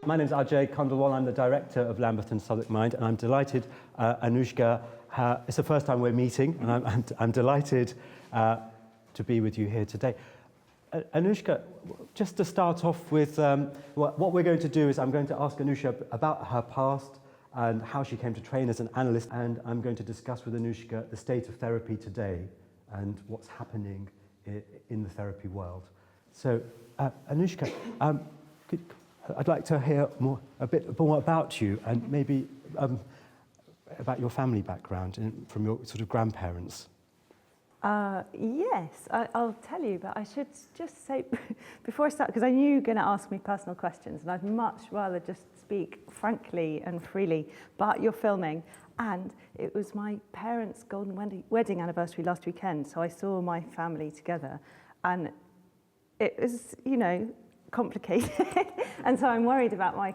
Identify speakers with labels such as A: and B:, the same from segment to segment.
A: My name is Ajay Khandelwal. I'm the director of Lambeth and Southwark Mind, and I'm delighted, Anouchka, it's the first time we're meeting, and I'm delighted to be with you here today. Anouchka, just to start off with, what we're going to do is I'm going to ask Anouchka about her past and how she came to train as an analyst, and I'm going to discuss with Anouchka the state of therapy today and what's happening in the therapy world. So, Anouchka, I'd like to hear a bit more about you and maybe about your family background and from your sort of grandparents.
B: Yes, I'll tell you, but I should just say, before I start, because I knew you were going to ask me personal questions, and I'd much rather just speak frankly and freely, but you're filming, and it was my parents' golden wedding anniversary last weekend, so I saw my family together, and it was, you know, complicated. And so I'm worried about my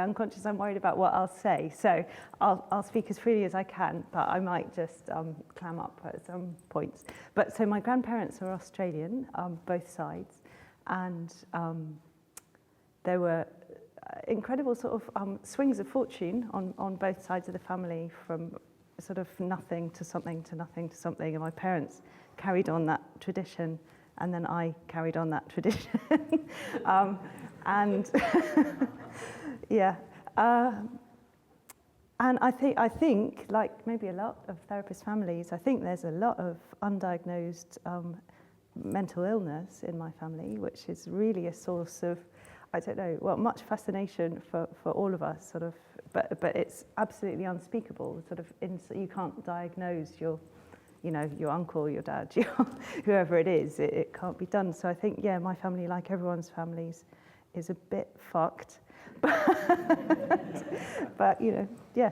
B: unconscious, I'm worried about what I'll say. So I'll speak as freely as I can, but I might just clam up at some points. But so my grandparents are Australian, both sides. And there were incredible sort of swings of fortune on both sides of the family, from sort of nothing to something to nothing to something. And my parents carried on that tradition. And then I carried on that tradition. And yeah, and I think, like maybe a lot of therapist families, I think there's a lot of undiagnosed mental illness in my family, which is really a source of, I don't know, well, much fascination for all of us, sort of, but it's absolutely unspeakable. Sort of, you can't diagnose your uncle, your dad, whoever it is, it can't be done. So I think, yeah, my family, like everyone's families, is a bit fucked. But you know, yeah.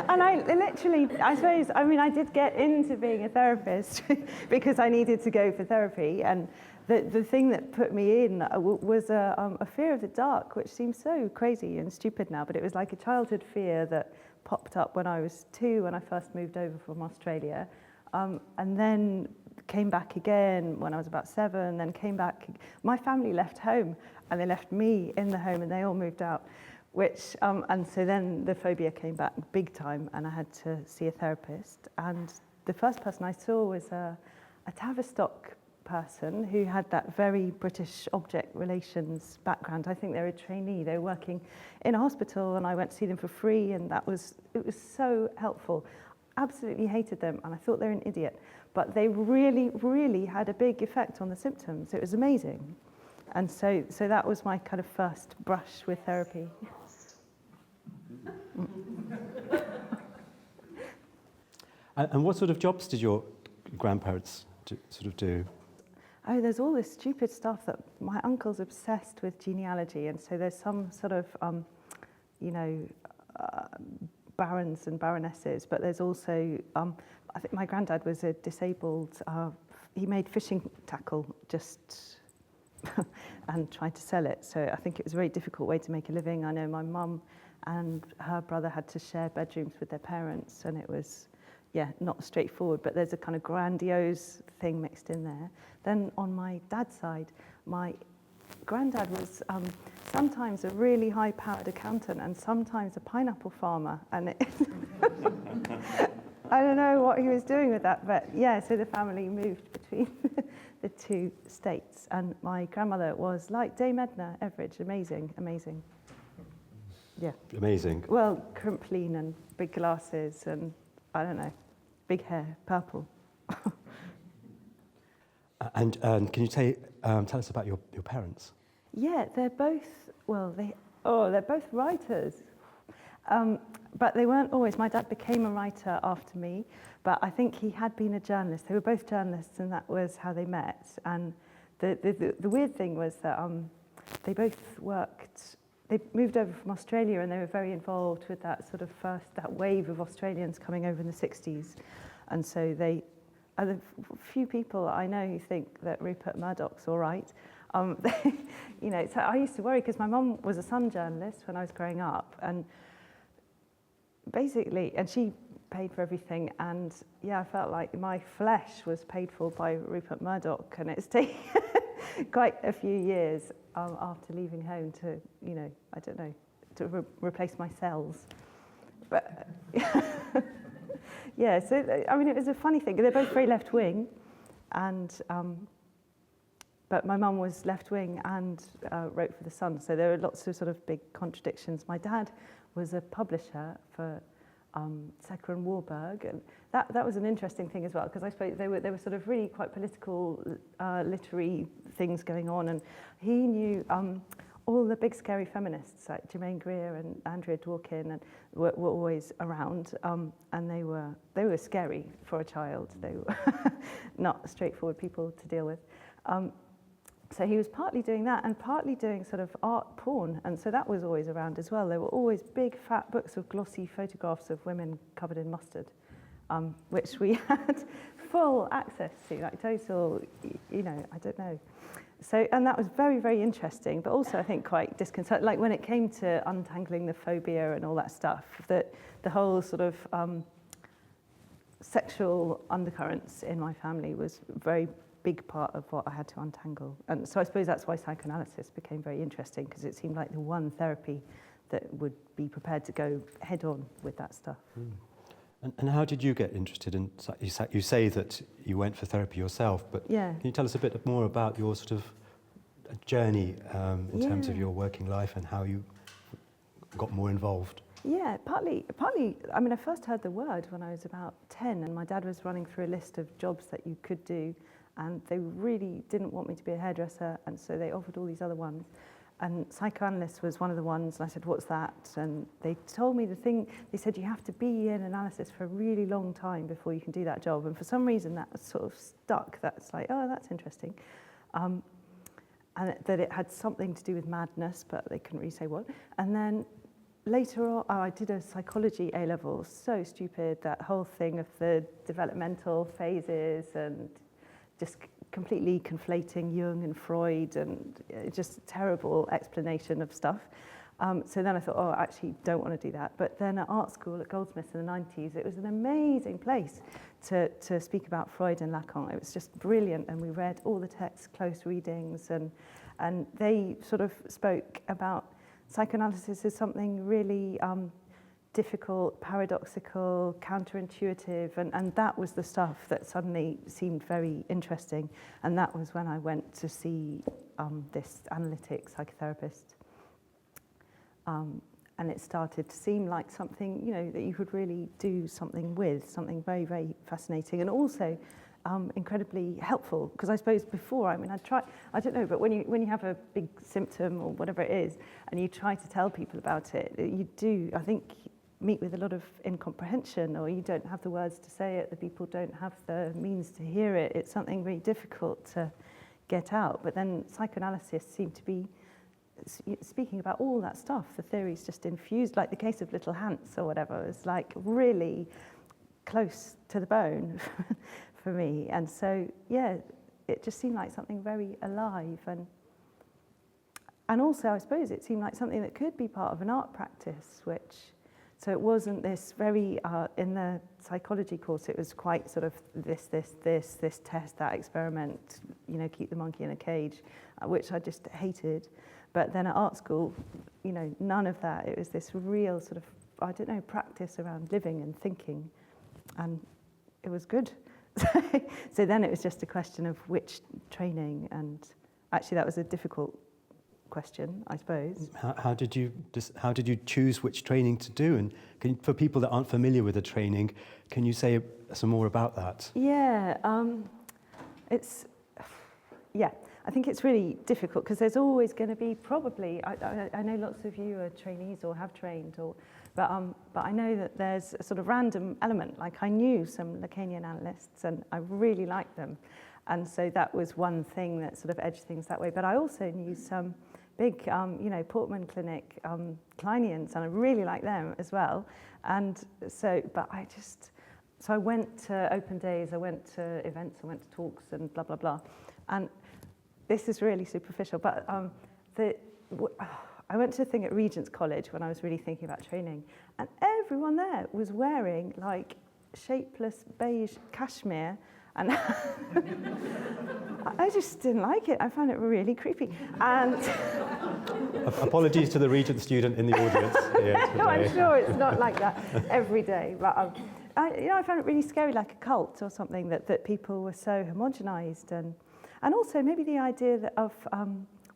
B: And I suppose, I did get into being a therapist because I needed to go for therapy, and the thing that put me in was a fear of the dark, which seems so crazy and stupid now, but it was like a childhood fear that popped up when I was 2, when I first moved over from Australia, and then came back again when I was about 7, then came back. My family left home, and they left me in the home, and they all moved out, which, and so then the phobia came back big time, and I had to see a therapist. And the first person I saw was a Tavistock person who had that very British object relations background. I think they were a trainee. They were working in a hospital, and I went to see them for free, and it was so helpful. Absolutely hated them, and I thought they were an idiot. But they really, really had a big effect on the symptoms. It was amazing. And so that was my kind of first brush with therapy.
A: And what sort of jobs did your grandparents do?
B: Oh, there's all this stupid stuff that my uncle's obsessed with genealogy, and so there's some sort of, barons and baronesses, but there's also, I think my granddad was a disabled, he made fishing tackle just and tried to sell it, so I think it was a very difficult way to make a living. I know my mum and her brother had to share bedrooms with their parents, and it was, yeah, not straightforward, but there's a kind of grandiose thing mixed in there. Then on my dad's side, my granddad was sometimes a really high-powered accountant and sometimes a pineapple farmer, and I don't know what he was doing with that, but yeah, so the family moved between the 2 states, and my grandmother was like Dame Edna Everage, amazing. Yeah. Amazing. Well, crimpline and big glasses and, I don't know, big hair, purple.
A: And can you tell us about your parents?
B: Yeah, they're both, they're both writers. But they weren't always. My dad became a writer after me, but I think he had been a journalist. They were both journalists, and that was how they met. And the weird thing was that they both worked. They moved over from Australia, and they were very involved with that sort of that wave of Australians coming over in the 60s. And so they are the few people I know who think that Rupert Murdoch's all right. So I used to worry because my mum was a Sun journalist when I was growing up, and basically, and she paid for everything, and yeah, I felt like my flesh was paid for by Rupert Murdoch, and it's taken quite a few years after leaving home to, you know, I don't know, to replace my cells. But yeah, so I mean, it was a funny thing. They're both very left-wing, and but my mum was left-wing and wrote for The Sun, so there were lots of sort of big contradictions. My dad was a publisher for Secker and Warburg, and that was an interesting thing as well, because I suppose they were sort of really quite political, literary things going on, and he knew all the big scary feminists like Germaine Greer and Andrea Dworkin, and were always around, and they were scary for a child. They were not straightforward people to deal with. So he was partly doing that and partly doing sort of art porn, and so that was always around as well. There were always big fat books of glossy photographs of women covered in mustard, which we had full access to, like total, you know, I don't know. So, and that was very, very interesting, but also I think quite disconcerting. Like when it came to untangling the phobia and all that stuff, that the whole sort of sexual undercurrents in my family was very big part of what I had to untangle. And so I suppose that's why psychoanalysis became very interesting, because it seemed like the one therapy that would be prepared to go head on with that stuff.
A: And how did you get interested in, you say that you went for therapy yourself, but
B: Yeah.
A: can you tell us a bit more about your sort of journey in terms of your working life and how you got more involved?
B: Yeah, partly, I mean, I first heard the word when I was about 10, and my dad was running through a list of jobs that you could do, and they really didn't want me to be a hairdresser, and so they offered all these other ones. And psychoanalyst was one of the ones, and I said, what's that? And they told me the thing, they said you have to be in analysis for a really long time before you can do that job. And for some reason that sort of stuck. That's like, oh, that's interesting. And that it had something to do with madness, but they couldn't really say what. And then later on, I did a psychology A-level, so stupid, that whole thing of the developmental phases and just completely conflating Jung and Freud, and just a terrible explanation of stuff. So then I thought, oh, I actually don't want to do that. But then at art school at Goldsmiths in the 90s, it was an amazing place to speak about Freud and Lacan. It was just brilliant, and we read all the texts, close readings, and they sort of spoke about psychoanalysis as something really difficult, paradoxical, counterintuitive, and that was the stuff that suddenly seemed very interesting. And that was when I went to see this analytic psychotherapist. And it started to seem like something, you know, that you could really do something with, something very, very fascinating, and also incredibly helpful. Because I suppose before, I mean, I don't know, but when you have a big symptom or whatever it is, and you try to tell people about it, you do, I think, meet with a lot of incomprehension, or you don't have the words to say it, the people don't have the means to hear it. It's something really difficult to get out. But then psychoanalysis seemed to be speaking about all that stuff. The theories just infused, like the case of Little Hans or whatever, is like really close to the bone for me. And so, yeah, it just seemed like something very alive. And also, I suppose it seemed like something that could be part of an art practice, so it wasn't this very, in the psychology course, it was quite sort of this test, that experiment, you know, keep the monkey in a cage, which I just hated. But then at art school, you know, none of that. It was this real sort of, I don't know, practice around living and thinking, and it was good. So then it was just a question of which training, and actually that was a difficult question, I suppose.
A: How did you choose which training to do? And for people that aren't familiar with the training, can you say some more about that?
B: Yeah, I think it's really difficult because there's always going to be probably, I know lots of you are trainees or have trained, but I know that there's a sort of random element. Like I knew some Lacanian analysts and I really liked them. And so that was one thing that sort of edged things that way. But I also knew some big, Portman Clinic Kleinians, and I really liked them as well. And so, so I went to open days, I went to events, I went to talks and blah, blah, blah. And this is really superficial, but I went to a thing at Regent's College when I was really thinking about training, and everyone there was wearing like shapeless beige cashmere, and I just didn't like it. I found it really creepy. And
A: apologies to the Regent student in the audience here today.
B: no, I'm sure it's not like that every day, but I found it really scary, like a cult or something, that people were so homogenized, and also maybe the idea of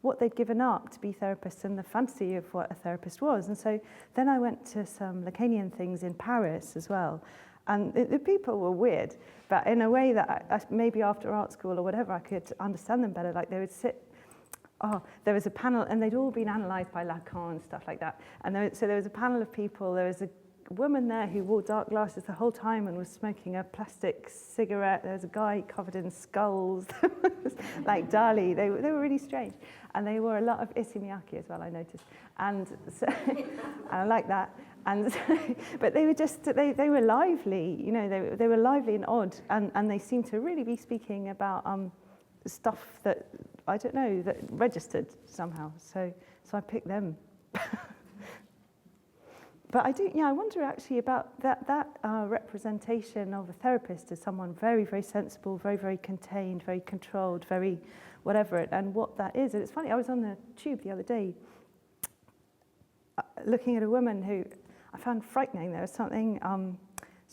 B: what they'd given up to be therapists and the fantasy of what a therapist was. And so then I went to some Lacanian things in Paris as well. And the people were weird, but in a way that I maybe after art school or whatever, I could understand them better. Like they would sit, there was a panel, and they'd all been analysed by Lacan and stuff like that. And so there was a panel of people. There was a woman there who wore dark glasses the whole time and was smoking a plastic cigarette. There was a guy covered in skulls, like Dali. They were really strange. And they wore a lot of issey miyake as well, I noticed. And so, and I like that. And but they were just, they were lively, you know, they were lively and odd. And they seemed to really be speaking about stuff that, I don't know, that registered somehow. So I picked them. But I wonder actually about that representation of a therapist as someone very, very sensible, very, very contained, very controlled, very whatever, and what that is. And it's funny, I was on the tube the other day looking at a woman who I found frightening. There was something,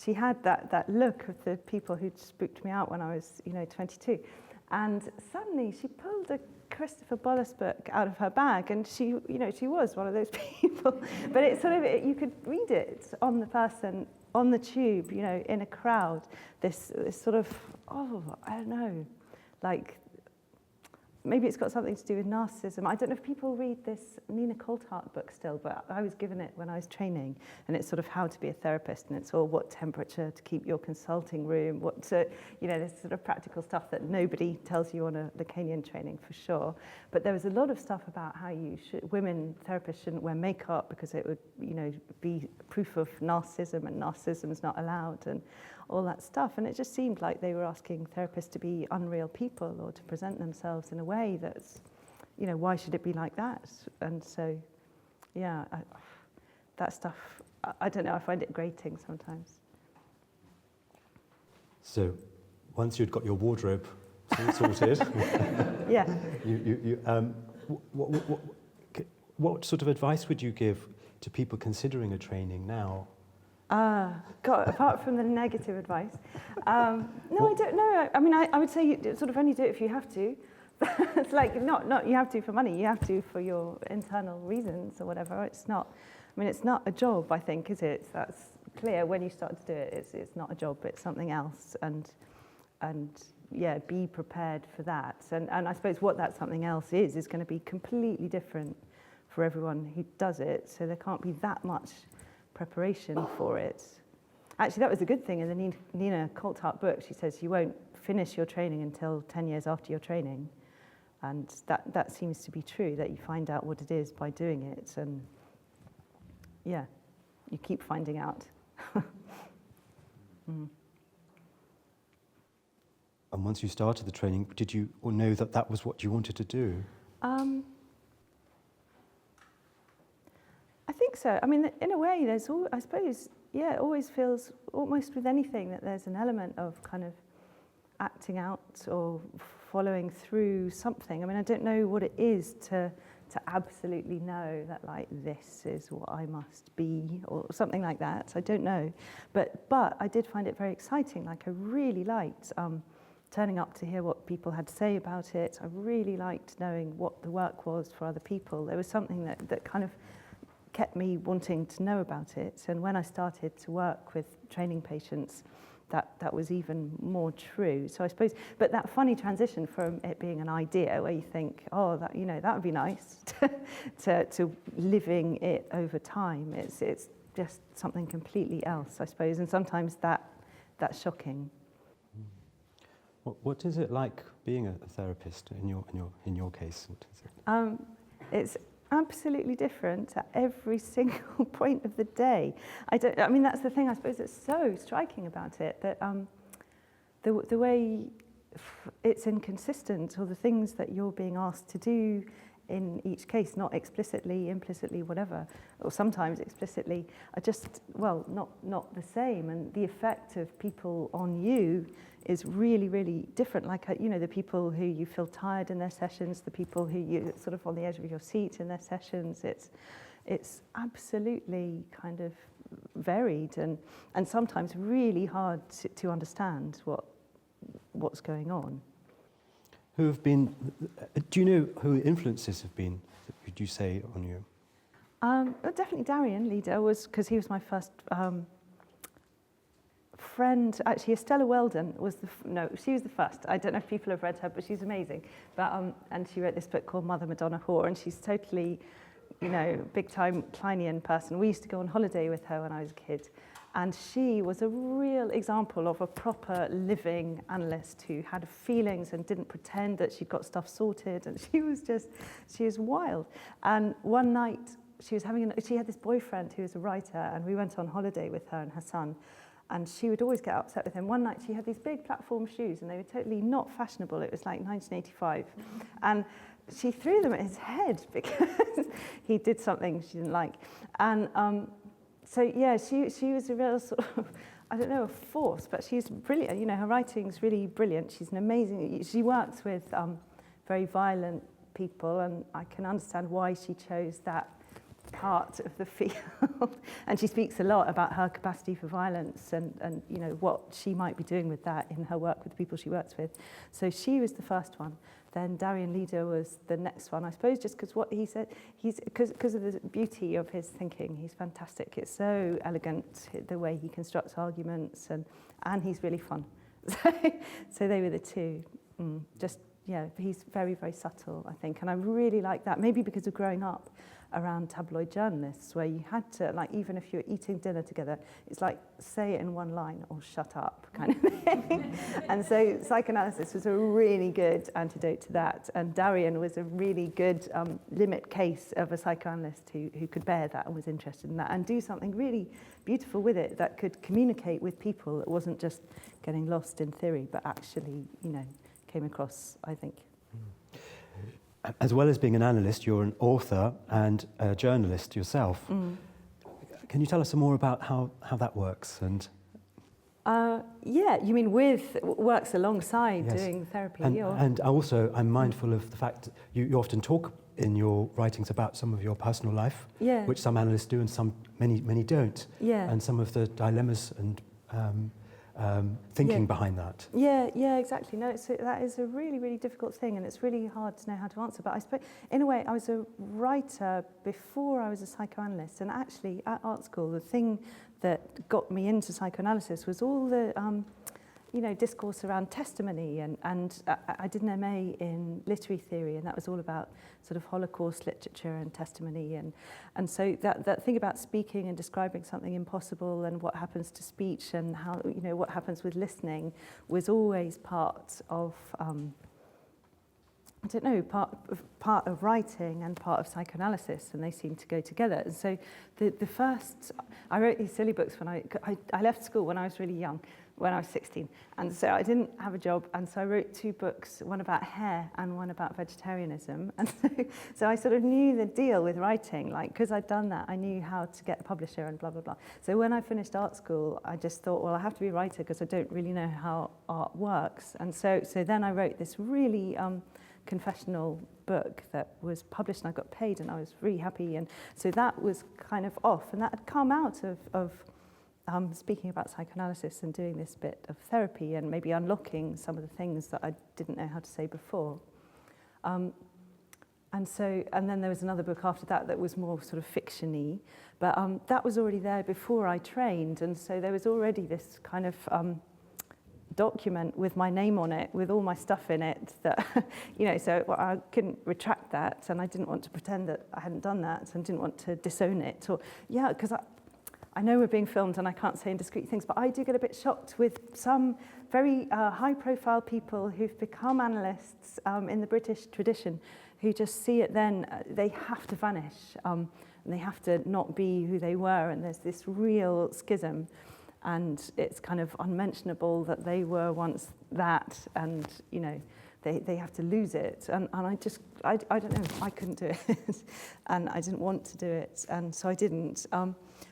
B: she had that look of the people who'd spooked me out when I was, 22. And suddenly she pulled a Christopher Bollas book out of her bag, and she was one of those people. But it's sort of, you could read it on the person, on the tube, in a crowd. This sort of, I don't know, like, maybe it's got something to do with narcissism. I don't know if people read this Nina Coulthard book still, but I was given it when I was training, and it's sort of how to be a therapist, and it's all what temperature to keep your consulting room, what to, this sort of practical stuff that nobody tells you on a Lacanian training for sure. But there was a lot of stuff about how women therapists shouldn't wear makeup because it would, be proof of narcissism, and narcissism's not allowed, and all that stuff. And it just seemed like they were asking therapists to be unreal people or to present themselves in a way that's, why should it be like that? And so, yeah, that stuff, I don't know, I find it grating sometimes.
A: So, once you'd got your wardrobe sorted,
B: yeah.
A: What sort of advice would you give to people considering a training now?
B: God, apart from the negative advice. No, I don't know. I mean, I would say you sort of only do it if you have to. It's like, not you have to for money, you have to for your internal reasons or whatever. It's not a job, I think, is it? That's clear when you start to do it. It's not a job, it's something else. And yeah, be prepared for that. And I suppose what that something else is going to be completely different for everyone who does it. So there can't be that much preparation for it. Actually, that was a good thing in the Nina Coulthard book. She says you won't finish your training until 10 years after your training. And that seems to be true, that you find out what it is by doing it. And yeah, you keep finding out.
A: And once you started the training, did you know that was what you wanted to do?
B: I think so. I mean, in a way, there's I suppose, yeah, it always feels, almost with anything, that there's an element of kind of acting out or following through something. I mean, I don't know what it is to absolutely know that, like, this is what I must be, or something like that. I don't know. But I did find it very exciting. Like, I really liked turning up to hear what people had to say about it. I really liked knowing what the work was for other people. There was something that kind of kept me wanting to know about it. And when I started to work with training patients, that was even more true. So I suppose, but that funny transition from it being an idea where you think, oh, that would be nice, to living it over time. It's just something completely else, I suppose. And sometimes that's shocking.
A: What is it like being a therapist in your case?
B: It's absolutely different at every single point of the day. I mean, that's the thing, I suppose, that's so striking about it, that the way it's inconsistent, or the things that you're being asked to do in each case, not explicitly, implicitly, whatever, or sometimes explicitly, are just, well, not the same. And the effect of people on you is really, really different. Like, you know, the people who you feel tired in their sessions, the people who you sort of on the edge of your seat in their sessions, it's absolutely kind of varied and sometimes really hard to understand what's going on.
A: Who have been, do you know who influences have been, would you say, on you?
B: Definitely Darian Leader was, because he was my first friend. Actually, Estella Weldon was she was the first. I don't know if people have read her, but she's amazing. But and she wrote this book called Mother Madonna Whore, and she's totally, you know, big-time Kleinian person. We used to go on holiday with her when I was a kid, and she was a real example of a proper living analyst who had feelings and didn't pretend that she'd got stuff sorted, and she was wild. And one night she had this boyfriend who was a writer, and we went on holiday with her and her son, and she would always get upset with him. One night she had these big platform shoes, and they were totally not fashionable. It was like 1985. And she threw them at his head because he did something she didn't like. And so, yeah, she was a real sort of, I don't know, a force, but she's brilliant. You know, her writing's really brilliant. She's an amazing, she works with very violent people, and I can understand why she chose that part of the field. And she speaks a lot about her capacity for violence and you know, what she might be doing with that in her work with the people she works with. So she was the first one. Then Darian Leader was the next one, I suppose, just because what he said, because of the beauty of his thinking, he's fantastic. It's so elegant, the way he constructs arguments, and he's really fun. So they were the two. Just, yeah, he's very, very subtle, I think. And I really like that, maybe because of growing up around tabloid journalists, where you had to, like, even if you're eating dinner together, it's like, say it in one line or shut up kind of thing. And so psychoanalysis was a really good antidote to that. And Darian was a really good limit case of a psychoanalyst who could bear that and was interested in that and do something really beautiful with it that could communicate with people that wasn't just getting lost in theory, but actually, you know, came across, I think.
A: As well as being an analyst, you're an author and a journalist yourself. Can you tell us some more about how that works? And
B: yeah, you mean works alongside
A: yes.
B: doing therapy?
A: And also, I'm mindful of the fact that you often talk in your writings about some of your personal life,
B: yeah.
A: which some analysts do and many don't,
B: yeah.
A: and some of the dilemmas and thinking
B: yeah.
A: behind that.
B: Yeah, exactly. No, that is a really, really difficult thing, and it's really hard to know how to answer. But I suppose, in a way, I was a writer before I was a psychoanalyst, and actually, at art school, the thing that got me into psychoanalysis was all the discourse around testimony, and I did an MA in literary theory, and that was all about sort of Holocaust literature and testimony, and so that thing about speaking and describing something impossible and what happens to speech and how, you know, what happens with listening was always part of part of writing and part of psychoanalysis, and they seem to go together. And so the first, I wrote these silly books when I left school when I was really young, when I was 16, and so I didn't have a job, and so I wrote two books, one about hair and one about vegetarianism, and so I sort of knew the deal with writing, like, because I'd done that, I knew how to get a publisher and blah, blah, blah. So when I finished art school, I just thought, well, I have to be a writer because I don't really know how art works, and so then I wrote this really confessional book that was published, and I got paid, and I was really happy, and so that was kind of off, and that had come out of speaking about psychoanalysis and doing this bit of therapy and maybe unlocking some of the things that I didn't know how to say before. And then there was another book after that was more sort of fiction-y, but that was already there before I trained, and so there was already this kind of document with my name on it, with all my stuff in it, that, you know, so I couldn't retract that, and I didn't want to pretend that I hadn't done that, and didn't want to disown it, or, yeah, because I know we're being filmed and I can't say indiscreet things, but I do get a bit shocked with some very high-profile people who've become analysts in the British tradition, who just see it then, they have to vanish, and they have to not be who they were, and there's this real schism, and it's kind of unmentionable that they were once that, and, you know, they have to lose it. And I don't know, I couldn't do it. And I didn't want to do it, and so I didn't.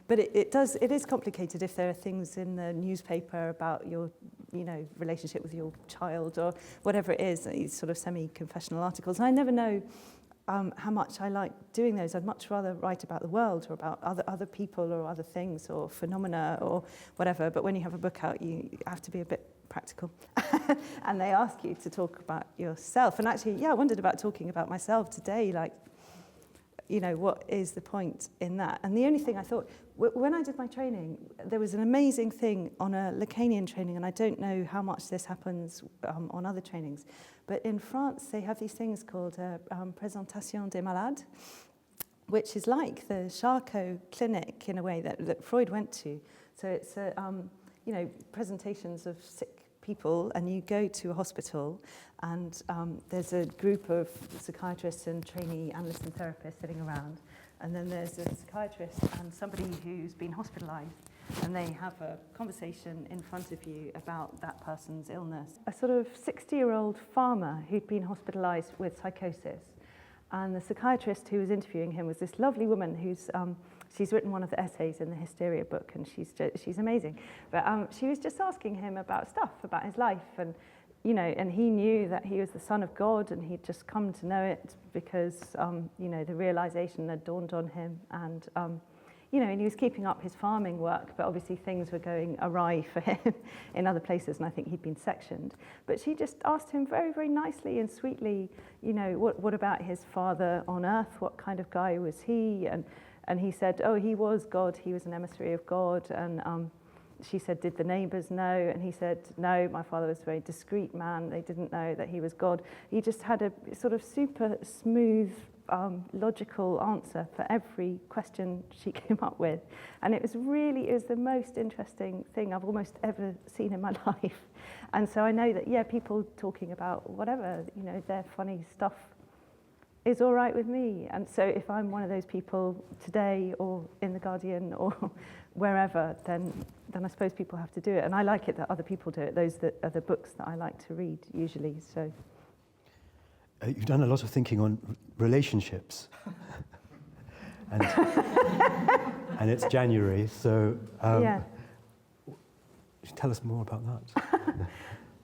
B: But it is complicated if there are things in the newspaper about your, relationship with your child or whatever it is, these sort of semi-confessional articles. And I never know how much I like doing those. I'd much rather write about the world or about other people or other things or phenomena or whatever. But when you have a book out, you have to be a bit practical. And they ask you to talk about yourself. And actually, I wondered about talking about myself today, like, what is the point in that? And the only thing I thought, when I did my training, there was an amazing thing on a Lacanian training, and I don't know how much this happens on other trainings, but in France, they have these things called Présentation des Malades, which is like the Charcot Clinic in a way that Freud went to. So it's, presentations of sick people, and you go to a hospital, and there's a group of psychiatrists and trainee analysts and therapists sitting around, and then there's a psychiatrist and somebody who's been hospitalized, and they have a conversation in front of you about that person's illness. A sort of 60-year-old farmer who'd been hospitalized with psychosis, and the psychiatrist who was interviewing him was this lovely woman who's she's written one of the essays in the Hysteria book, and she's amazing. But she was just asking him about stuff, about his life, and and he knew that he was the son of God, and he'd just come to know it because the realization had dawned on him, and and he was keeping up his farming work, but obviously things were going awry for him in other places, and I think he'd been sectioned. But she just asked him very, very nicely and sweetly, what about his father on earth? What kind of guy was he? And he said, oh, he was God. He was an emissary of God. And she said, did the neighbors know? And he said, no, my father was a very discreet man. They didn't know that he was God. He just had a sort of super smooth, logical answer for every question she came up with. And it was the most interesting thing I've almost ever seen in my life. And so I know that, people talking about whatever, their funny stuff is all right with me. And so if I'm one of those people today or in The Guardian or wherever, then I suppose people have to do it. And I like it that other people do it. Those are the books that I like to read usually. So
A: you've done a lot of thinking on relationships. And it's January, so tell us more about that.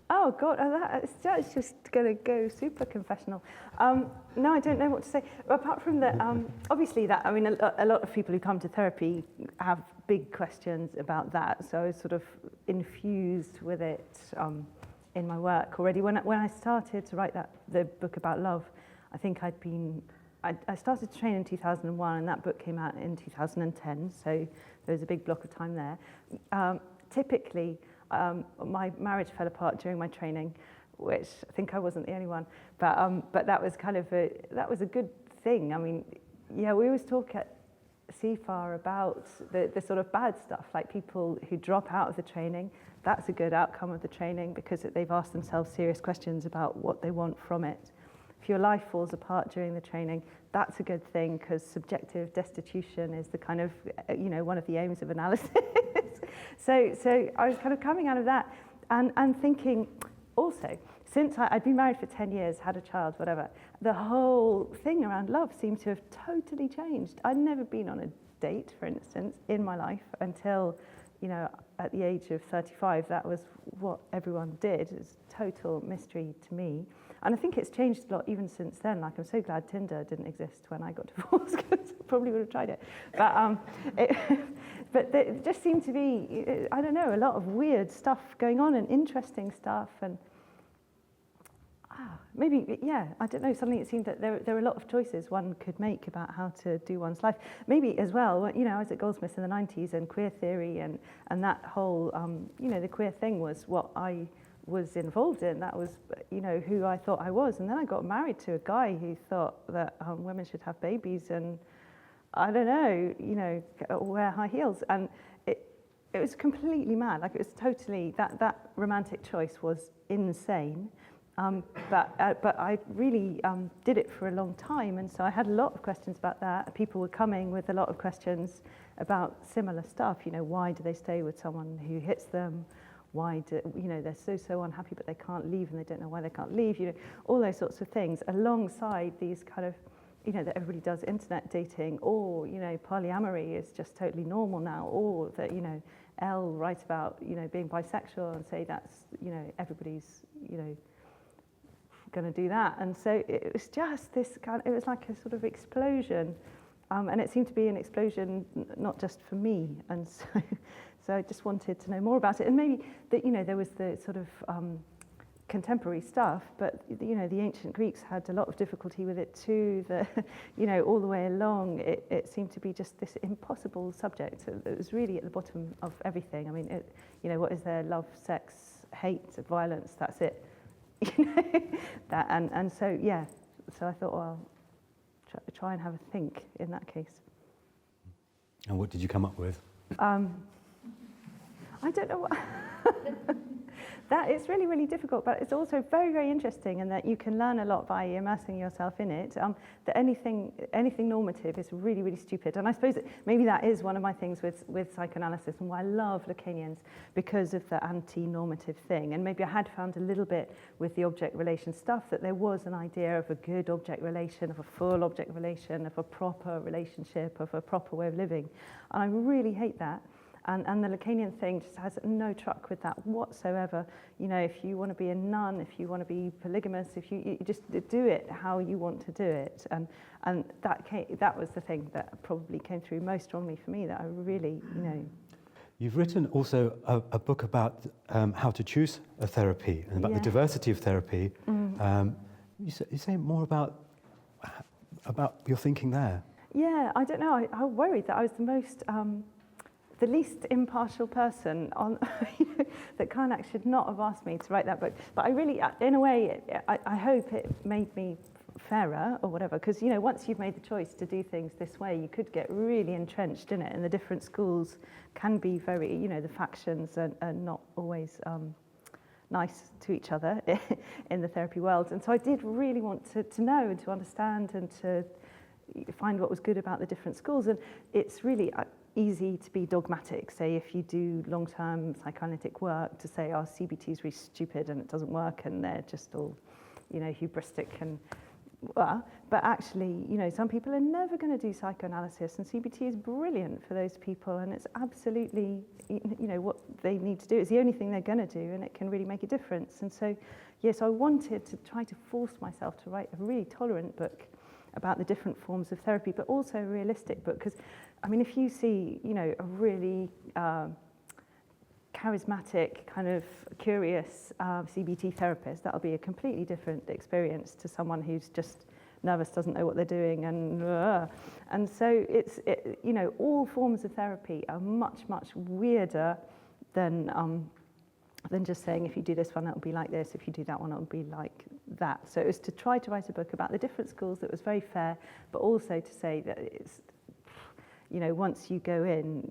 B: Oh God, that's just going to go super confessional. No, I don't know what to say. Apart from that, obviously that, a lot of people who come to therapy have big questions about that. So I was sort of infused with it in my work already. When I started to write the book about love, I think I started to train in 2001, and that book came out in 2010. So there was a big block of time there. Typically, my marriage fell apart during my training, which I think I wasn't the only one, but that was a good thing. We always talk at CFAR about the sort of bad stuff, like people who drop out of the training. That's a good outcome of the training because they've asked themselves serious questions about what they want from it. If your life falls apart during the training, that's a good thing because subjective destitution is the kind of, one of the aims of analysis. So I was kind of coming out of that and thinking also, since I'd been married for 10 years, had a child, whatever, the whole thing around love seemed to have totally changed. I'd never been on a date, for instance, in my life until, at the age of 35. That was what everyone did. It was total mystery to me. And I think it's changed a lot even since then. Like, I'm so glad Tinder didn't exist when I got divorced because I probably would have tried it. But there just seemed to be, I don't know, a lot of weird stuff going on and interesting stuff. And maybe, I don't know, something it seemed that there were a lot of choices one could make about how to do one's life. Maybe as well, I was at Goldsmiths in the 90s, and queer theory and that whole, the queer thing was what I was involved in. That was, who I thought I was. And then I got married to a guy who thought that women should have babies and, I don't know, wear high heels. And it was completely mad. Like, it was totally, that romantic choice was insane. But I really did it for a long time. And so I had a lot of questions about that. People were coming with a lot of questions about similar stuff. Why do they stay with someone who hits them? why do, they're so unhappy, but they can't leave, and they don't know why they can't leave, all those sorts of things, alongside these kind of, that everybody does internet dating, or, polyamory is just totally normal now, or that, Elle writes about, being bisexual and say that's, everybody's, going to do that. And so it was just this it was like a sort of explosion. And it seemed to be an explosion not just for me. And so I just wanted to know more about it. And maybe that, there was the sort of contemporary stuff, but, the ancient Greeks had a lot of difficulty with it too. All the way along, it seemed to be just this impossible subject. It was really at the bottom of everything. I mean, what is there? Love, sex, hate, violence, that's it. That, and so, yeah. So I thought, well, try and have a think in that case.
A: And what did you come up with?
B: I don't know what... That is really, really difficult, but it's also very, very interesting in that you can learn a lot by immersing yourself in it. That anything normative is really, really stupid. And I suppose that maybe that is one of my things with psychoanalysis and why I love Lacanians, because of the anti-normative thing. And maybe I had found a little bit with the object relation stuff that there was an idea of a good object relation, of a full object relation, of a proper relationship, of a proper way of living. And I really hate that. And the Lacanian thing just has no truck with that whatsoever. If you want to be a nun, if you want to be polygamous, if you just do it how you want to do it. And that was the thing that probably came through most strongly for me, that I really,
A: You've written also a book about how to choose a therapy and about the diversity of therapy. You say more about your thinking there.
B: Yeah, I don't know. I worried that I was the least impartial person on that Karnak should not have asked me to write that book. But I really, in a way, I hope it made me fairer or whatever, because once you've made the choice to do things this way, you could get really entrenched in it, and the different schools can be very, the factions are not always nice to each other in the therapy world. And so I did really want to know and to understand and to find what was good about the different schools. And it's really easy to be dogmatic, say if you do long-term psychoanalytic work, to say, CBT is really stupid and it doesn't work and they're just all, hubristic and, but actually, some people are never going to do psychoanalysis, and CBT is brilliant for those people, and it's absolutely, what they need to do. It's the only thing they're going to do, and it can really make a difference. And so, yes, I wanted to try to force myself to write a really tolerant book about the different forms of therapy, but also a realistic book, because if you see, a really charismatic, kind of curious CBT therapist, that'll be a completely different experience to someone who's just nervous, doesn't know what they're doing, and so all forms of therapy are much, much weirder than just saying, if you do this one, it'll be like this, if you do that one, it'll be like that. So it was to try to write a book about the different schools that was very fair, but also to say that it's, once you go in,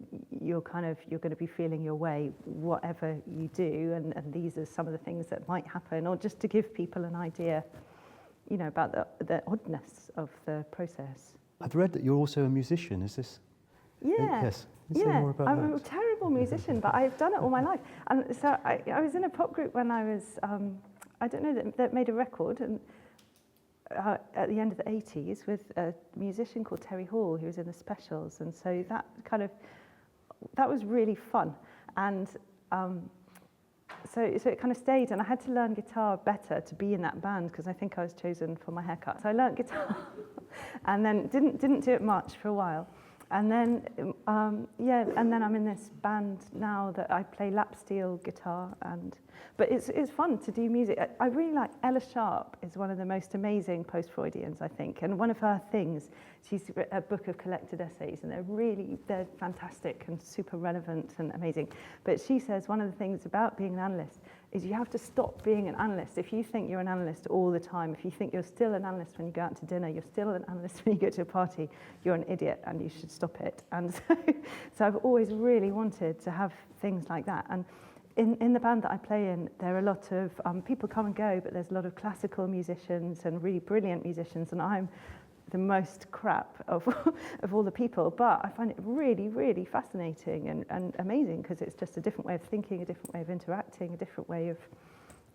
B: you're going to be feeling your way, whatever you do, and these are some of the things that might happen, or just to give people an idea, about the oddness of the process.
A: I've read that you're also a musician, is this?
B: Yeah.
A: Yes. Say more about
B: I'm
A: that.
B: a terrible musician, but I've done it all my life. And so I was in a pop group when I was, that made a record, and at the end of the 80s with a musician called Terry Hall, who was in the Specials. And so that was really fun. And so it kind of stayed, and I had to learn guitar better to be in that band, because I think I was chosen for my haircut. So I learned guitar and then didn't do it much for a while. And then, and then I'm in this band now that I play lap steel guitar, but it's fun to do music. I really like Ella Sharp is one of the most amazing post-Freudians, I think, and one of her things, she's written a book of collected essays, and they're fantastic and super relevant and amazing. But she says one of the things about being an analyst is you have to stop being an analyst. If you think you're an analyst all the time, if you think you're still an analyst when you go out to dinner, you're still an analyst when you go to a party, you're an idiot and you should stop it. And so I've always really wanted to have things like that. And in the band that I play in, there are a lot of people come and go, but there's a lot of classical musicians and really brilliant musicians, and I'm the most crap of, of all the people, but I find it really, really fascinating and amazing because it's just a different way of thinking, a different way of interacting, a different way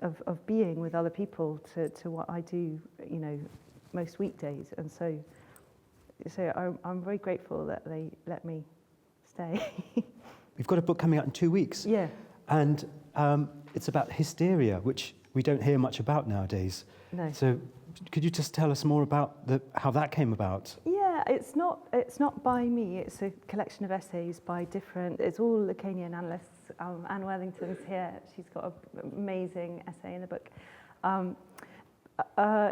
B: of being with other people to what I do, you know, most weekdays. And so I'm very grateful that they let me stay.
A: We've got a book coming out in 2 weeks.
B: Yeah.
A: And it's about hysteria, which we don't hear much about nowadays.
B: No.
A: So could you just tell us more about how that came about?
B: Yeah, it's not by me. It's a collection of essays by different. It's all Lacanian analysts. Anne Worthington's here. She's got an amazing essay in the book.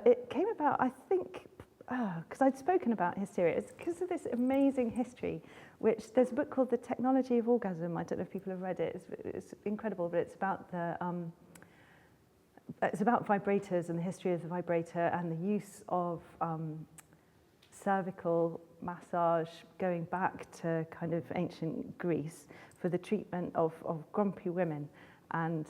B: It came about, I think, because I'd spoken about hysteria. It's because of this amazing history, which there's a book called The Technology of Orgasm. I don't know if people have read it. It's incredible, but it's about it's about vibrators and the history of the vibrator and the use of cervical massage going back to kind of ancient Greece for the treatment of grumpy women. And,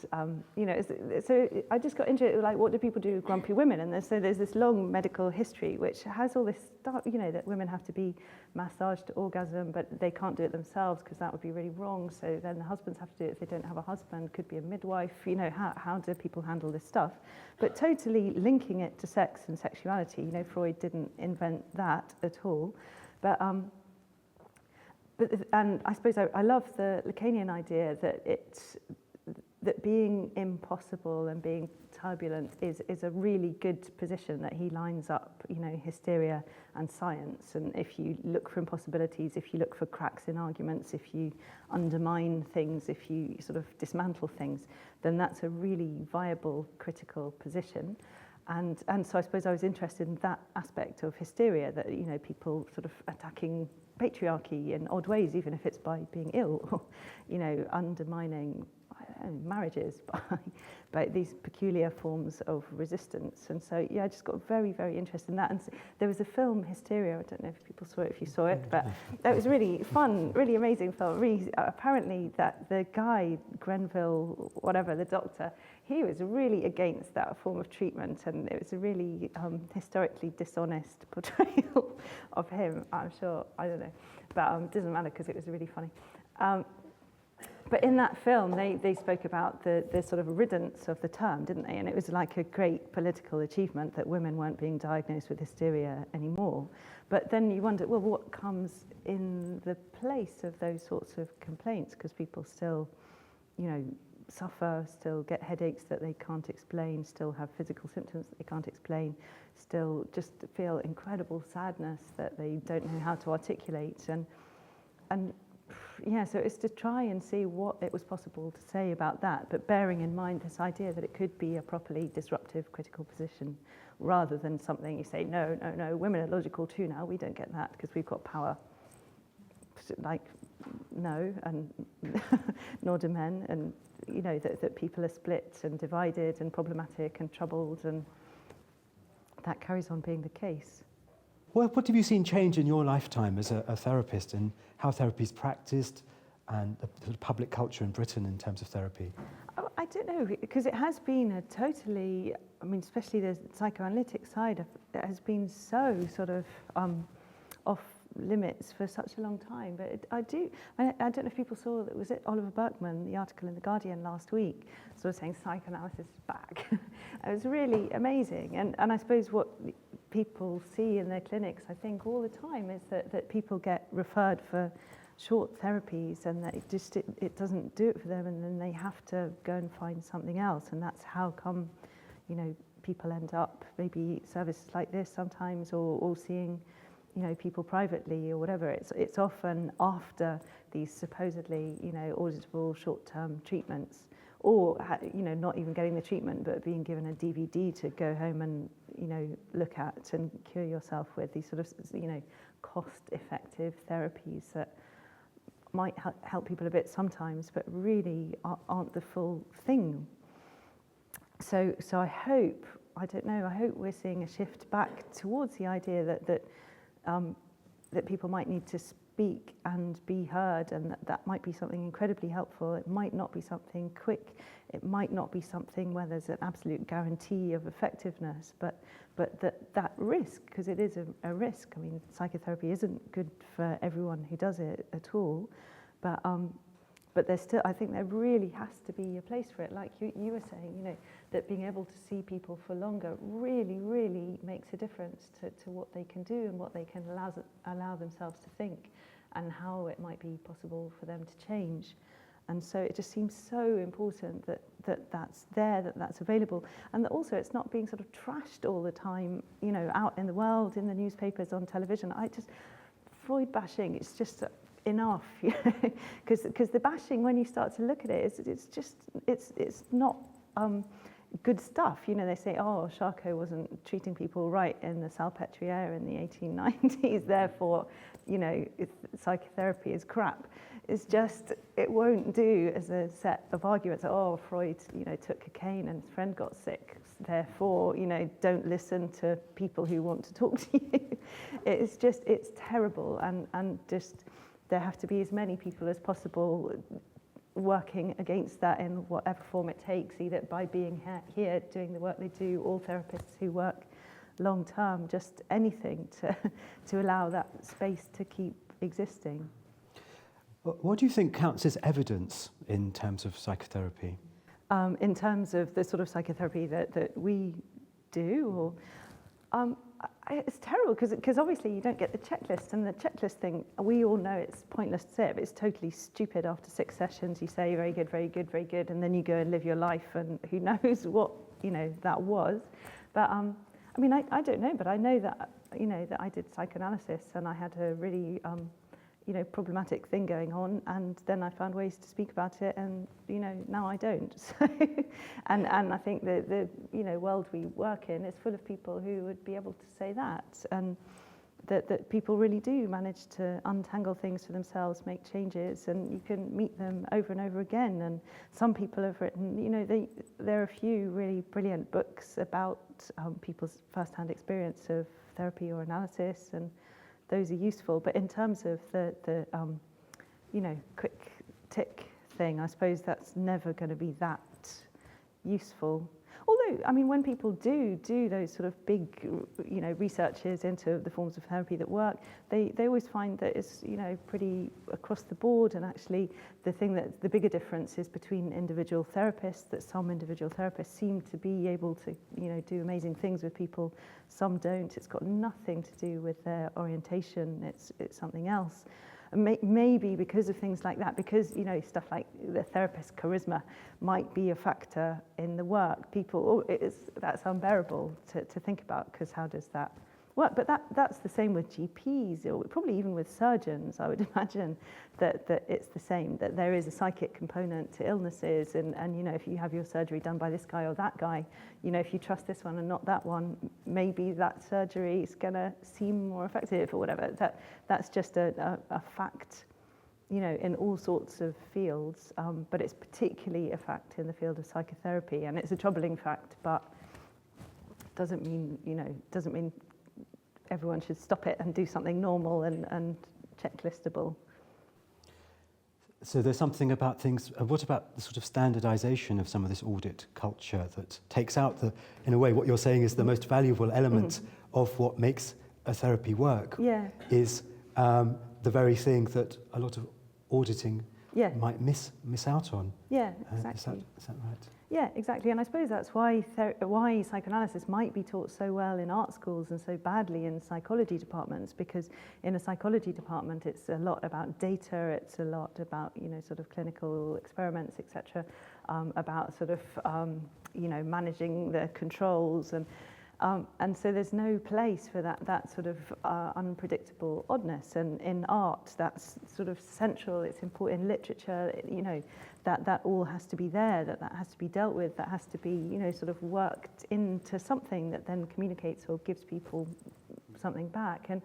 B: you know, so I just got into it, like, what do people do with grumpy women? And so there's this long medical history which has all this stuff, you know, that women have to be massaged to orgasm, but they can't do it themselves because that would be really wrong. So then the husbands have to do it if they don't have a husband, could be a midwife, you know, how do people handle this stuff? But totally linking it to sex and sexuality, you know, Freud didn't invent that at all. But and I suppose I love the Lacanian idea that being impossible and being turbulent is a really good position, that he lines up, you know, hysteria and science. And if you look for impossibilities, if you look for cracks in arguments, if you undermine things, if you sort of dismantle things, then that's a really viable critical position. And so I suppose I was interested in that aspect of hysteria, that, you know, people sort of attacking patriarchy in odd ways, even if it's by being ill, or, you know, undermining marriages by these peculiar forms of resistance. And so, yeah, I just got very, very interested in that. And there was a film, Hysteria, I don't know if people saw it, if you saw it, but that was really fun, really amazing film. Really, apparently that the guy, Grenville, whatever, the doctor, he was really against that form of treatment, and it was a really historically dishonest portrayal of him, I'm sure, I don't know, but it doesn't matter because it was really funny. But in that film, they spoke about the sort of riddance of the term, didn't they? And it was like a great political achievement that women weren't being diagnosed with hysteria anymore. But then you wonder, well, what comes in the place of those sorts of complaints? Because people still, you know, suffer, still get headaches that they can't explain, still have physical symptoms that they can't explain, still just feel incredible sadness that they don't know how to articulate. And yeah, so it's to try and see what it was possible to say about that, but bearing in mind this idea that it could be a properly disruptive critical position, rather than something you say, no, women are logical too now, we don't get that because we've got power. Like, no, and nor do men, and, you know, that people are split and divided and problematic and troubled, and that carries on being the case.
A: Well, what have you seen change in your lifetime as a therapist, and how therapy is practiced, and the public culture in Britain in terms of therapy?
B: Oh, I don't know, because it has been a totally, I mean, especially the psychoanalytic side of it has been so sort of off limits for such a long time. But I don't know if people saw that, was it Oliver Burkeman, the article in The Guardian last week, sort of saying psychoanalysis is back. It was really amazing. And I suppose what people see in their clinics, I think, all the time is that people get referred for short therapies, and that it doesn't do it for them, and then they have to go and find something else. And that's how come, you know, people end up maybe services like this sometimes, or seeing, you know, people privately or whatever. It's often after these supposedly, you know, auditable short-term treatments, or, you know, not even getting the treatment, but being given a DVD to go home and, you know, look at and cure yourself with, these sort of, you know, cost-effective therapies that might help people a bit sometimes, but really aren't the full thing. So I hope, I don't know, I hope we're seeing a shift back towards the idea that people might need to speak and be heard, and that might be something incredibly helpful. It might not be something quick. It might not be something where there's an absolute guarantee of effectiveness, but that risk, because it is a risk. I mean, psychotherapy isn't good for everyone who does it at all, but there's still, I think there really has to be a place for it. Like you were saying, you know, that being able to see people for longer really, really makes a difference to what they can do and what they can allow themselves to think, and how it might be possible for them to change. And so it just seems so important that's there, that's available, and that also it's not being sort of trashed all the time, you know, out in the world, in the newspapers, on television. Freud bashing, it's just enough, you know, because the bashing, when you start to look at it, it's not good stuff. You know, they say, oh, Charcot wasn't treating people right in the Salpêtrière in the 1890s, therefore, you know, psychotherapy is crap. It's just, it won't do as a set of arguments. Oh, Freud, you know, took cocaine and his friend got sick, therefore, you know, don't listen to people who want to talk to you. It's terrible, and just, there have to be as many people as possible working against that in whatever form it takes, either by being here doing the work they do, all therapists who work long term, just anything to allow that space to keep existing.
A: What do you think counts as evidence in terms of psychotherapy?
B: In terms of the sort of psychotherapy that we do, or it's terrible because obviously you don't get the checklist, and the checklist thing, we all know it's pointless to say it, but it's totally stupid. After 6 sessions you say very good, very good, very good, and then you go and live your life, and who knows what, you know, that was. But I mean, I don't know, but I know that, you know, that I did psychoanalysis, and I had a really you know, problematic thing going on, and then I found ways to speak about it, and, you know, now I don't. So, and I think the you know, world we work in is full of people who would be able to say that, and that people really do manage to untangle things for themselves, make changes, and you can meet them over and over again. And some people have written, you know, there are a few really brilliant books about people's first-hand experience of therapy or analysis, and those are useful. But in terms of the you know, quick tick thing, I suppose that's never going to be that useful. Although, I mean, when people do those sort of big, you know, researches into the forms of therapy that work, they always find that it's, you know, pretty across the board. And actually, the bigger difference is between individual therapists, that some individual therapists seem to be able to, you know, do amazing things with people, some don't. It's got nothing to do with their orientation. It's something else. Maybe because of things like that, because, you know, stuff like the therapist's charisma might be a factor in the work. That's unbearable to think about, because how does that work? But that's the same with GPs, or probably even with surgeons. I would imagine that it's the same, that there is a psychic component to illnesses, and you know, if you have your surgery done by this guy or that guy, you know, if you trust this one and not that one, maybe that surgery is going to seem more effective or whatever. That's just a fact, you know, in all sorts of fields, but it's particularly a fact in the field of psychotherapy, and it's a troubling fact, but doesn't mean everyone should stop it and do something normal and checklistable.
A: So there's something about things, what about the sort of standardization of some of this audit culture that takes out in a way, what you're saying is the most valuable element of what makes a therapy work, is the very thing that a lot of auditing might miss out on.
B: Yeah, exactly.
A: Is that right?
B: Yeah, exactly. And I suppose that's why psychoanalysis might be taught so well in art schools and so badly in psychology departments, because in a psychology department it's a lot about data, it's a lot about, you know, sort of clinical experiments, etc., about sort of, you know, managing the controls, and so there's no place for that sort of unpredictable oddness. And in art, that's sort of central. It's important in literature, you know, that all has to be there, that has to be dealt with, that has to be, you know, sort of worked into something that then communicates or gives people something back. And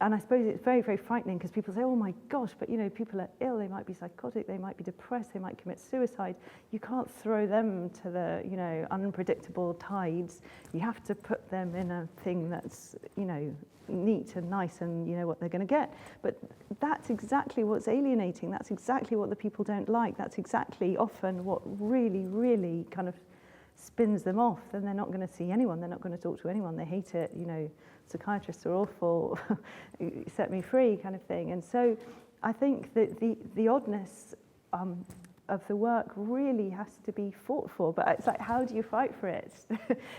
B: and I suppose it's very, very frightening because people say, oh my gosh, but people are ill, they might be psychotic, they might be depressed, they might commit suicide. You can't throw them to the, unpredictable tides. You have to put them in a thing that's, neat and nice and you know what they're going to get. But that's exactly what's alienating. That's exactly what the people don't like. That's exactly often what really, really kind of spins them off. Then they're not going to see anyone. They're not going to talk to anyone. They hate it. Psychiatrists are awful. Set me free kind of thing. And so I think that the oddness of the work really has to be fought for. But it's like, how do you fight for it?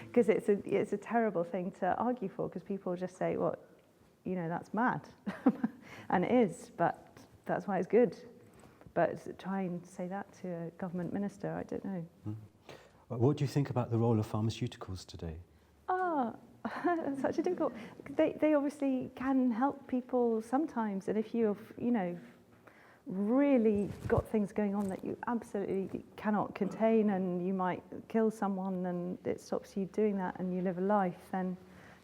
B: Because it's a terrible thing to argue for, because people just say, well, that's mad. And it is, but that's why it's good. But try and say that to a government minister, I don't know.
A: What do you think about the role of pharmaceuticals today?
B: That's such a difficult... They obviously can help people sometimes, and if you've, really got things going on that you absolutely cannot contain and you might kill someone and it stops you doing that and you live a life, then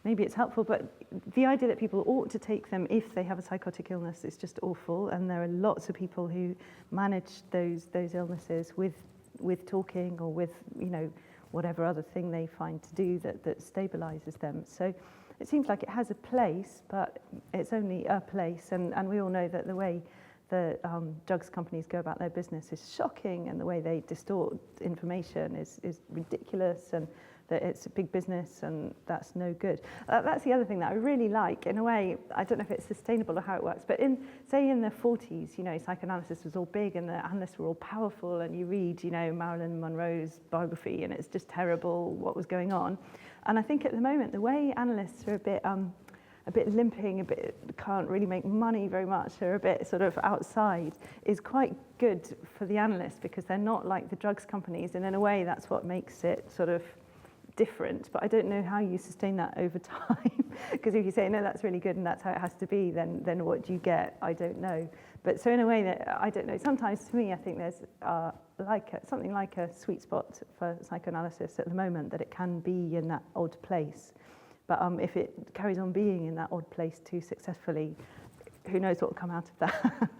B: maybe it's helpful. But the idea that people ought to take them if they have a psychotic illness is just awful, and there are lots of people who manage those illnesses with talking or with, whatever other thing they find to do that stabilizes them. So it seems like it has a place, but it's only a place, and we all know that the way the drugs companies go about their business is shocking, and the way they distort information is ridiculous, and that it's a big business, and that's no good. That's the other thing that I really like. In a way, I don't know if it's sustainable or how it works, but in the 40s, psychoanalysis was all big and the analysts were all powerful, and you read, Marilyn Monroe's biography, and it's just terrible what was going on. And I think at the moment, the way analysts are a bit limping, a bit can't really make money very much, they're a bit sort of outside, is quite good for the analysts, because they're not like the drugs companies, and in a way that's what makes it sort of different. But I don't know how you sustain that over time, because if you say, no, that's really good and that's how it has to be, then what do you get? I don't know. But so in a way that, I don't know, sometimes to me I think there's something like a sweet spot for psychoanalysis at the moment, that it can be in that odd place. But if it carries on being in that odd place too successfully, who knows what will come out of that.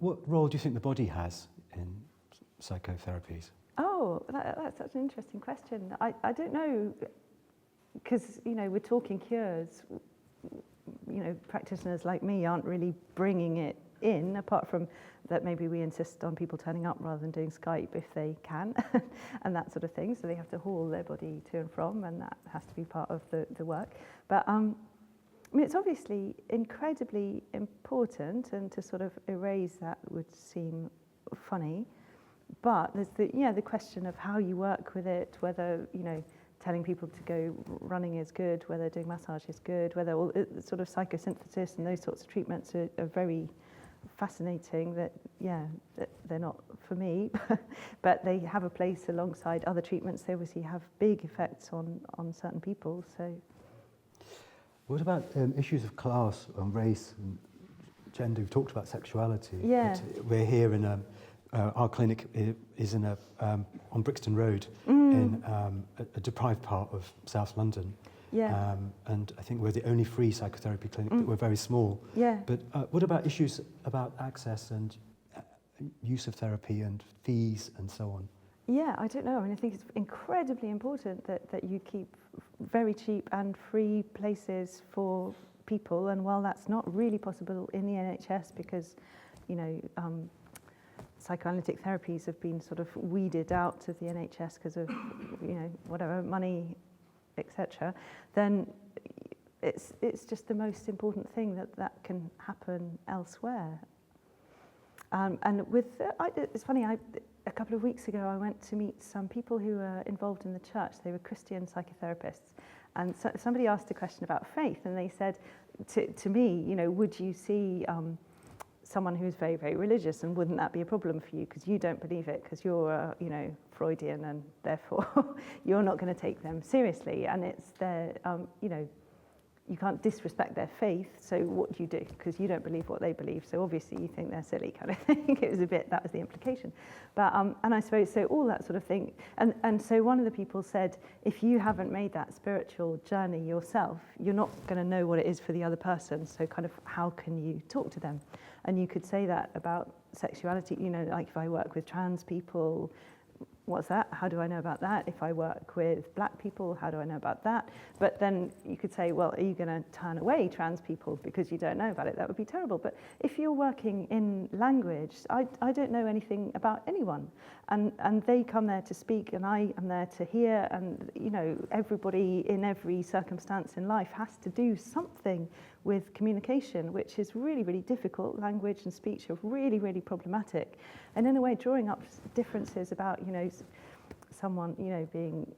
A: What role do you think the body has in psychotherapies?
B: Oh, that's such an interesting question. I don't know, because, we're talking cures. Practitioners like me aren't really bringing it in, apart from that maybe we insist on people turning up rather than doing Skype if they can, and that sort of thing. So they have to haul their body to and from, and that has to be part of the work. But it's obviously incredibly important, and to sort of erase that would seem funny. But there's the question of how you work with it, whether, telling people to go running is good, whether doing massage is good, whether all sort of psychosynthesis and those sorts of treatments are very fascinating, that they're not for me, but they have a place alongside other treatments. They obviously have big effects on certain people. So,
A: what about issues of class and race and gender? We've talked about sexuality.
B: Yeah.
A: We're here in our clinic is in on Brixton Road in a deprived part of South London.
B: Yeah.
A: And I think we're the only free psychotherapy clinic, but we're very small.
B: Yeah.
A: But what about issues about access and use of therapy and fees and so on?
B: Yeah, I don't know. I think it's incredibly important that you keep very cheap and free places for people. And while that's not really possible in the NHS, because, psychoanalytic therapies have been sort of weeded out of the NHS because of, whatever, money, etc., then it's just the most important thing that can happen elsewhere. And it's funny, a couple of weeks ago I went to meet some people who were involved in the church. They were Christian psychotherapists. And somebody asked a question about faith, and they said to me, would you see someone who's very, very religious, and wouldn't that be a problem for you because you don't believe it, because you're, Freudian, and therefore you're not going to take them seriously. And it's their, you can't disrespect their faith, so what do? Because you don't believe what they believe, so obviously you think they're silly, kind of thing. That was the implication. But, and I suppose, so all that sort of thing. And so one of the people said, if you haven't made that spiritual journey yourself, you're not going to know what it is for the other person, so kind of how can you talk to them? And you could say that about sexuality, you know, like if I work with trans people, what's that? How do I know about that? If I work with black people, how do I know about that? But then you could say, well, are you going to turn away trans people because you don't know about it? That would be terrible. But if you're working in language, I don't know anything about anyone. And they come there to speak, and I am there to hear. And, you know, everybody in every circumstance in life has to do something with communication, which is really, really difficult. Language and speech are really, really problematic. And in a way, drawing up differences about, you know, someone, you know, being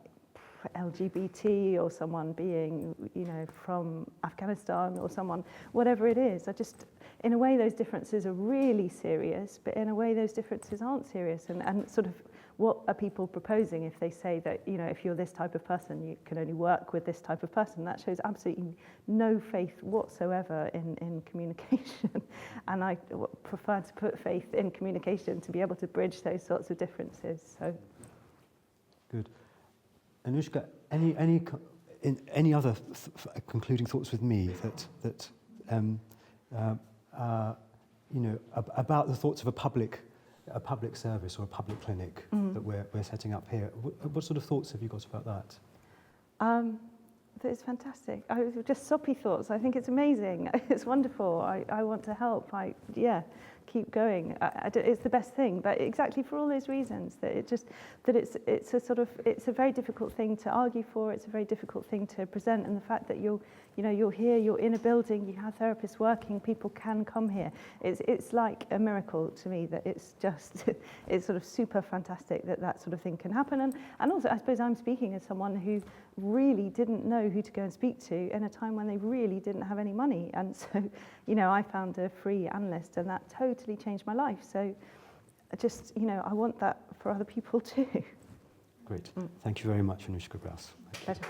B: LGBT or someone being, you know, from Afghanistan or someone, whatever it is. In a way, those differences are really serious, but in a way, those differences aren't serious. And sort of, what are people proposing if they say that, you know, if you're this type of person, you can only work with this type of person? That shows absolutely no faith whatsoever in communication. And I prefer to put faith in communication to be able to bridge those sorts of differences. So.
A: Good. Anouchka, any other concluding thoughts with me that you know, about the thoughts of a public service or a public clinic that we're setting up here? What sort of thoughts have you got about that?
B: That is fantastic. Just soppy thoughts. I think it's amazing. It's wonderful. I want to help. Keep going. It's the best thing. But exactly for all those reasons, it's a very difficult thing to argue for. It's a very difficult thing to present, and the fact that you're here, you're in a building, you have therapists working, people can come here. It's like a miracle to me that it's sort of super fantastic that sort of thing can happen. And also, I suppose I'm speaking as someone who really didn't know who to go and speak to in a time when they really didn't have any money. And so, you know, I found a free analyst, and that totally changed my life. So I want that for other people too.
A: Great. Thank you very much, Anouchka Grose.
B: Pleasure.